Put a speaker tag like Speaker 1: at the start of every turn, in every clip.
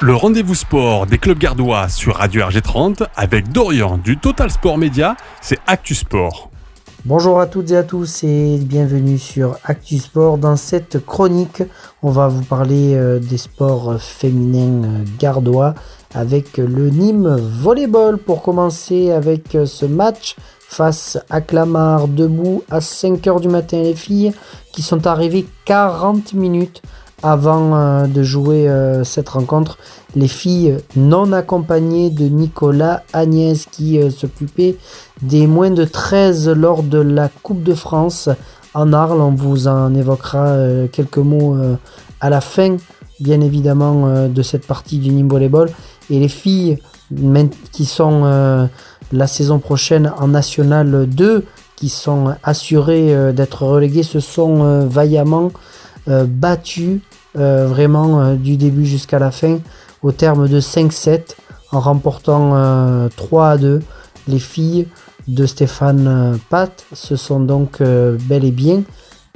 Speaker 1: Le rendez-vous sport des clubs gardois sur Radio RG30 avec Dorian du Total Sport Média, c'est Actu Sport.
Speaker 2: Bonjour à toutes et à tous et bienvenue sur Actu Sport. Dans cette chronique, on va vous parler des sports féminins gardois avec le Nîmes Volleyball. Pour commencer avec ce match face à Clamart, debout à 5h du matin, les filles qui sont arrivées 40 minutes avant de jouer cette rencontre. Les filles non accompagnées de Nicolas Agnès qui s'occupaient des moins de 13 lors de la Coupe de France en Arles. On vous en évoquera quelques mots à la fin, bien évidemment, de cette partie du Nîmes Volleyball. Et les filles qui sont la saison prochaine en National 2, qui sont assurées d'être reléguées, se sont vaillamment battues vraiment du début jusqu'à la fin au terme de 5-7 en remportant 3-2. Les filles de Stéphane Pat se sont donc bel et bien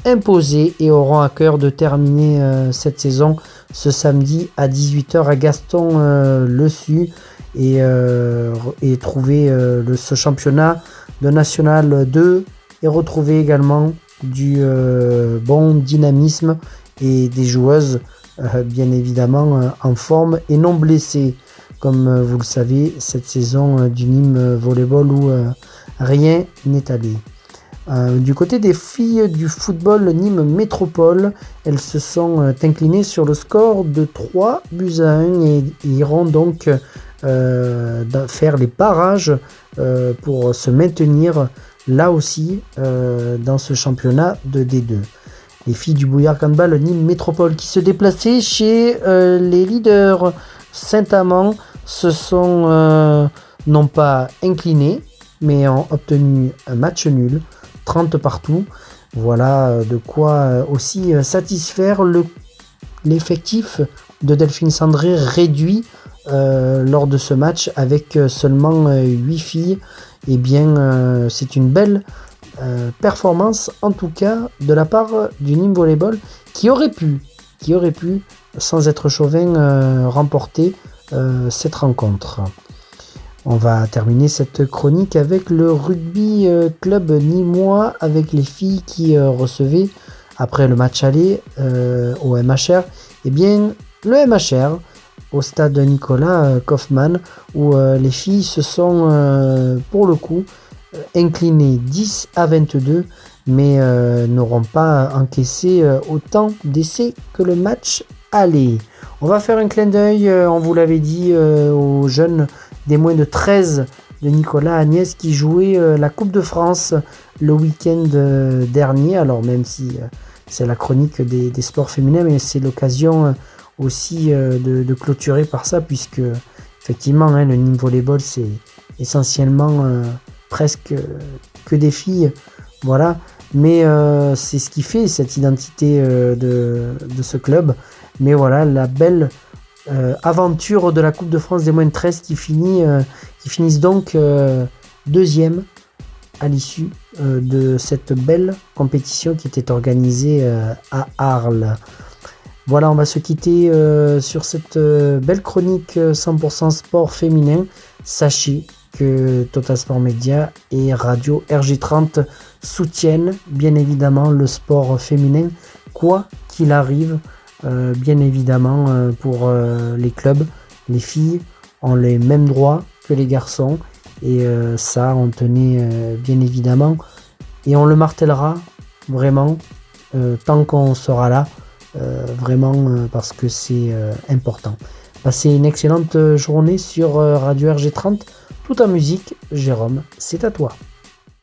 Speaker 2: imposées et auront à cœur de terminer cette saison ce samedi à 18h à Gaston-le-Su et trouver ce championnat de National 2 et retrouver également du bon dynamisme et des joueuses bien évidemment en forme et non blessées, comme vous le savez, cette saison du Nîmes Volleyball où rien n'est allé. Du côté des filles du football Nîmes Métropole, elles se sont inclinées sur le score de 3-1 et iront donc faire les barrages pour se maintenir là aussi dans ce championnat de D2. Les filles du Bouillard Handball Nîmes Métropole qui se déplaçaient chez les leaders Saint-Amand se sont non pas inclinées mais ont obtenu un match nul, 30 partout. Voilà de quoi aussi satisfaire l'effectif de Delphine Sandré réduit lors de ce match avec seulement 8 filles. Eh bien c'est une belle performance en tout cas de la part du Nîmes Volleyball qui aurait pu sans être chauvin remporter cette rencontre. On va terminer cette chronique avec le rugby club nîmois avec les filles qui recevaient après le match aller au MHR, eh bien le MHR au stade Nicolas Kaufmann où les filles se sont pour le coup inclinées 10-22 mais n'auront pas encaissé autant d'essais que le match aller. On va faire un clin d'œil, on vous l'avait dit, aux jeunes des moins de 13 de Nicolas Agnès qui jouaient la Coupe de France le week-end dernier. Alors même si c'est la chronique des sports féminins, mais c'est l'occasion aussi de clôturer par ça, puisque effectivement le Nîmes Volleyball c'est essentiellement presque que des filles, voilà, mais c'est ce qui fait cette identité de ce club. Mais voilà, la belle aventure de la Coupe de France des moins de 13 qui finissent donc deuxième à l'issue de cette belle compétition qui était organisée à Arles. Voilà, on va se quitter sur cette belle chronique 100% sport féminin. Sachez que Total Sport Média et Radio RG30 soutiennent bien évidemment le sport féminin, quoi qu'il arrive. Bien évidemment pour les clubs, les filles ont les mêmes droits que les garçons et ça on tenait bien évidemment et on le martèlera vraiment tant qu'on sera là, vraiment parce que c'est important. Passez une excellente journée sur Radio RG30 tout en musique. Jérôme, c'est à toi.